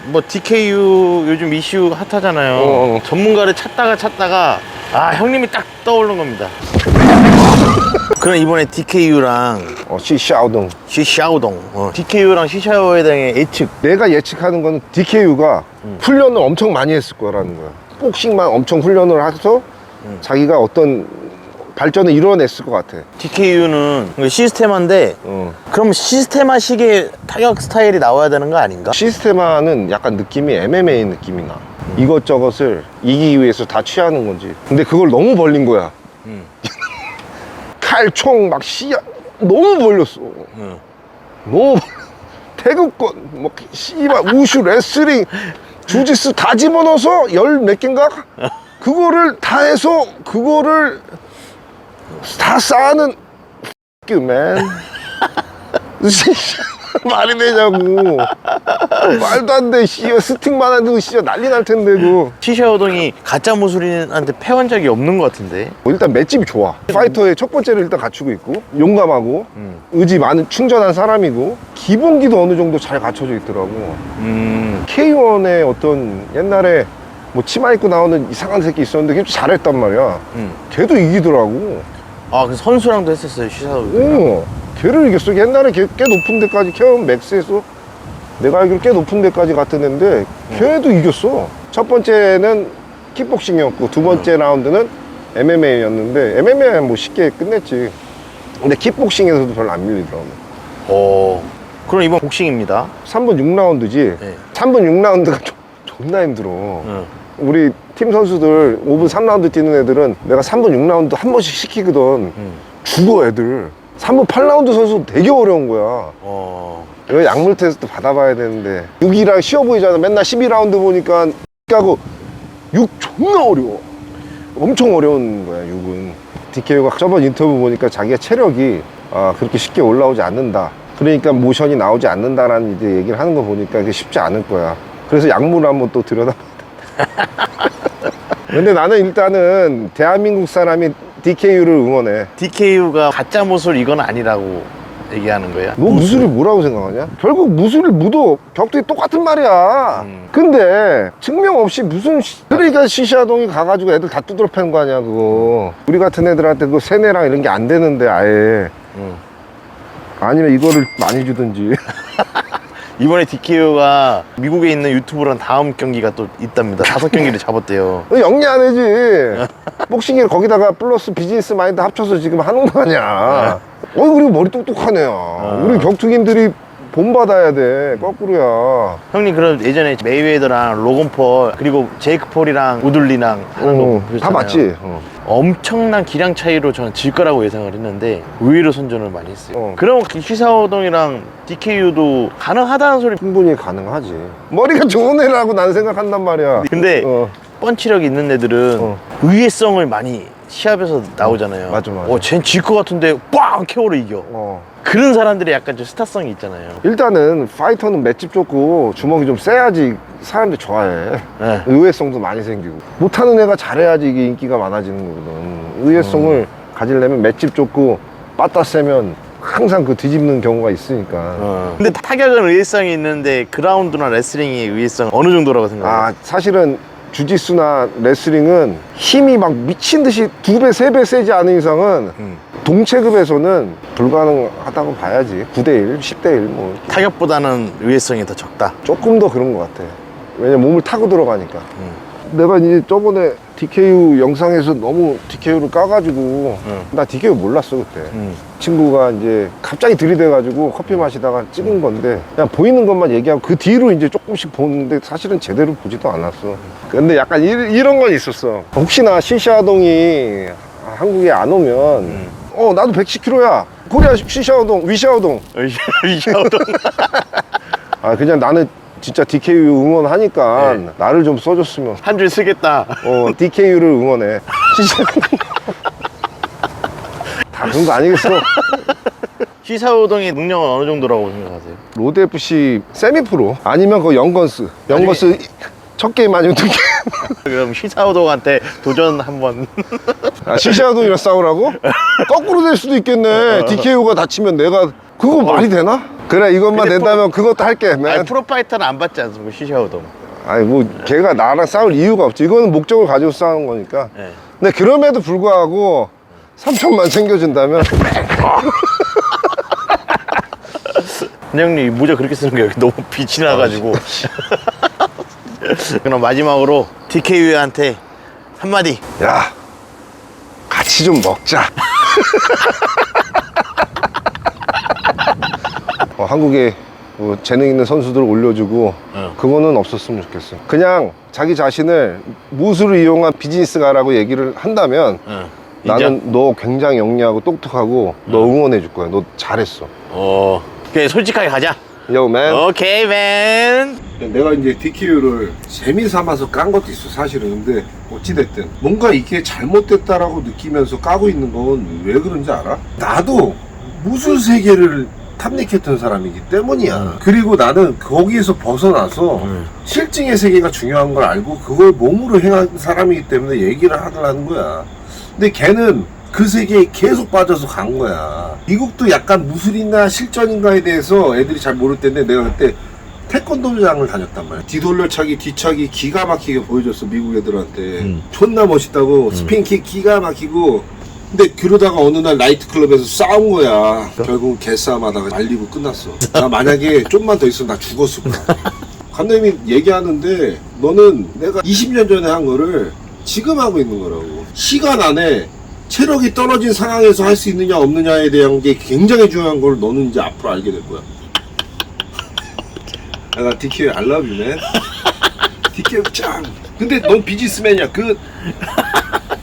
뭐 DKU 요즘 이슈 핫하잖아요. 전문가를 찾다가 아 형님이 딱 떠오른 겁니다. 그럼 이번에 DKU랑 시샤오동. DKU랑 시샤오에 대한 예측. 내가 예측하는 건 DKU가 훈련을 엄청 많이 했을 거라는 거야. 복싱만 엄청 훈련을 해서 자기가 어떤 발전을 이뤄냈을 것 같아. DKU는 시스테마인데 그럼 시스테마식의 타격 스타일이 나와야 되는 거 아닌가? 시스테마는 약간 느낌이 MMA 느낌이 나. 이것저것을 이기기 위해서 다 취하는 건지. 근데 그걸 너무 벌린 거야. 칼, 총, 막 너무 벌렸어. 너무 태극권, 뭐 씨발 우슈, 레슬링, 주짓수 다 집어넣어서 열 몇 개인가? 그거를 다 해서 그거를 다 쌓는 man. 말이 되냐고. 말도 안 돼. 스틱만 해도 난리 날 텐데 그. 시샤오동이 가짜 무술인한테 패한 적이 없는 것 같은데. 일단 맷집이 좋아. 파이터의 첫 번째를 일단 갖추고 있고 용감하고 의지 많은 충전한 사람이고 기본기도 어느 정도 잘 갖춰져 있더라고. K1의 어떤 옛날에 뭐 치마 입고 나오는 이상한 새끼 있었는데 걔 잘했단 말이야. 걔도 이기더라고. 아, 그 선수랑도 했었어요, 시샤오동. 걔를 이겼어. 옛날에 걔 꽤 높은 데까지 K1 맥스에서 내가 알기로 꽤 높은 데까지 갔던 애인데 걔도 이겼어. 첫 번째는 킥복싱이었고 두 번째 라운드는 MMA였는데 MMA는 뭐 쉽게 끝냈지. 근데 킥복싱에서도 별로 안 밀리더라고. 그럼 이번 복싱입니다. 3분 6라운드지. 네. 3분 6라운드가 존나 힘들어. 우리 팀 선수들 5분 3라운드 뛰는 애들은 내가 3분 6라운드 한 번씩 시키거든. 죽어 애들. 3분 8라운드 선수 되게 어려운 거야. 이거 약물 테스트 받아봐야 되는데 6이랑 쉬워 보이잖아. 맨날 12라운드 보니까 하고 6 존나 어려워. 엄청 어려운 거야 6은. DKU가 저번 인터뷰 보니까 자기가 체력이 그렇게 쉽게 올라오지 않는다. 그러니까 모션이 나오지 않는다라는 이제 얘기를 하는 거 보니까 그게 쉽지 않을 거야. 그래서 약물을 한번 또 들여다봐야 돼. 근데 나는 일단은 대한민국 사람이 DKU를 응원해. DKU가 가짜 무술 이건 아니라고 얘기하는 거야? 너 무술을 뭐라고 생각하냐? 결국 무술을 묻어. 격투기 똑같은 말이야. 근데 증명 없이 무슨 그러니까 시샤동이 가가지고 애들 다 두드려 패는 거 아니야 그거. 우리 같은 애들한테 그 세뇌랑 이런 게 안 되는데 아예. 아니면 이거를 많이 주든지. 이번에 DKU가 미국에 있는 유튜브랑 다음 경기가 또 있답니다. 5경기를 잡았대요. 영리 안 해지. 복싱을 거기다가 플러스 비즈니스 마인드 합쳐서 지금 하는 거 아니야. 그리고 머리 똑똑하네요. 우리 격투기인들이 본받아야 돼. 거꾸로야. 형님 그럼 예전에 메이웨더랑 로건 폴 그리고 제이크 폴이랑 우들리랑 하는 거 보셨잖아요. 다 맞지. 엄청난 기량 차이로 저는 질 거라고 예상을 했는데 의외로 선전을 많이 했어요. 그럼 시샤오동이랑 DKU도 가능하다는 소리. 충분히 가능하지. 머리가 좋은 애라고 난 생각한단 말이야. 근데 펀치력 있는 애들은 의외성을 많이 시합에서 나오잖아요. 맞아. 쟨 질 것 같은데 꽝 KO로 이겨. 그런 사람들이 약간 좀 스타성이 있잖아요. 일단은 파이터는 맷집 좋고 주먹이 좀 세야지 사람들이 좋아해. 네. 의외성도 많이 생기고 못하는 애가 잘해야지 이게 인기가 많아지는 거거든. 의외성을 가지려면 맷집 좋고 빠따 세면 항상 그 뒤집는 경우가 있으니까. 근데 타격은 의외성이 있는데 그라운드나 레슬링의 의외성은 어느 정도라고 생각해요? 사실은 주짓수나 레슬링은 힘이 막 미친 듯이 2배, 3배 세지 않은 이상은 동체급에서는 불가능하다고 봐야지. 9대1, 10대1 뭐. 타격보다는 의외성이 더 적다. 조금 더 그런 것 같아. 왜냐면 몸을 타고 들어가니까. 내가 이제 저번에 DKU 영상에서 너무 DKU를 까가지고 나 DKU 몰랐어 그때. 친구가 이제 갑자기 들이대가지고 커피 마시다가 찍은 건데 그냥 보이는 것만 얘기하고 그 뒤로 이제 조금씩 보는데 사실은 제대로 보지도 않았어. 근데 약간 이런 건 있었어. 혹시나 시샤동이 한국에 안 오면 나도 110kg야. 코리아 시샤오동, 위샤오동. 위샤오동. 그냥 나는 진짜 DKU 응원하니까 나를 좀 써줬으면. 한 줄 쓰겠다. DKU를 응원해. 다 그런 거 아니겠어? 시샤오동의 능력은 어느 정도라고 생각하세요? 로드FC 세미프로 아니면 그 영건스 첫 게임 아니면 두 게임. 그럼 시샤오동한테 도전 한번. 시샤오동이랑 싸우라고? 거꾸로 될 수도 있겠네. DKU가 다치면 내가 그거 말이 되나? 그래 이것만 근데 된다면 그것도 할게 맨. 아니, 프로파이터는 안 받지 않습니까? 시샤오도. 아니 뭐 걔가 나랑 싸울 이유가 없지. 이거는 목적을 가지고 싸우는 거니까. 네. 근데 그럼에도 불구하고 3천만 챙겨준다면 근데 형님 이 모자 그렇게 쓰는 게 여기 너무 빛이 나가지고. 그럼 마지막으로 DKU한테 한마디. 야 같이 좀 먹자. 한국에 뭐 재능 있는 선수들을 올려주고 그거는 없었으면 좋겠어. 그냥 자기 자신을 무술을 이용한 비즈니스가라고 얘기를 한다면 나는 너 굉장히 영리하고 똑똑하고 너 응원해 줄 거야. 너 잘했어. 오케이, 솔직하게 가자. Yo man. 오케이 맨. 내가 이제 DQ를 재미 삼아서 깐 것도 있어 사실은. 근데 어찌됐든 뭔가 이게 잘못됐다라고 느끼면서 까고 있는 건 왜 그런지 알아? 나도 무술 세계를 탐닉했던 사람이기 때문이야. 그리고 나는 거기에서 벗어나서 실증의 세계가 중요한 걸 알고 그걸 몸으로 행한 사람이기 때문에 얘기를 하더라는 거야. 근데 걔는 그 세계에 계속 빠져서 간 거야. 미국도 약간 무술이나 실전인가에 대해서 애들이 잘 모를 텐데 내가 그때 태권도장을 다녔단 말이야. 뒤돌려차기, 뒤차기 기가 막히게 보여줬어 미국 애들한테. 존나 멋있다고. 스핀킥 기가 막히고. 근데 그러다가 어느 날 나이트클럽에서 싸운 거야. 결국 개싸움하다가 말리고 끝났어. 나 만약에 좀만 더 있으면 나 죽었을 거야. 감독님이 얘기하는데 너는 내가 20년 전에 한 거를 지금 하고 있는 거라고. 시간 안에 체력이 떨어진 상황에서 할 수 있느냐 없느냐에 대한 게 굉장히 중요한 걸 너는 이제 앞으로 알게 될 거야. 나 DK I love you man. DK 짱. 근데 넌 비즈니스맨이야.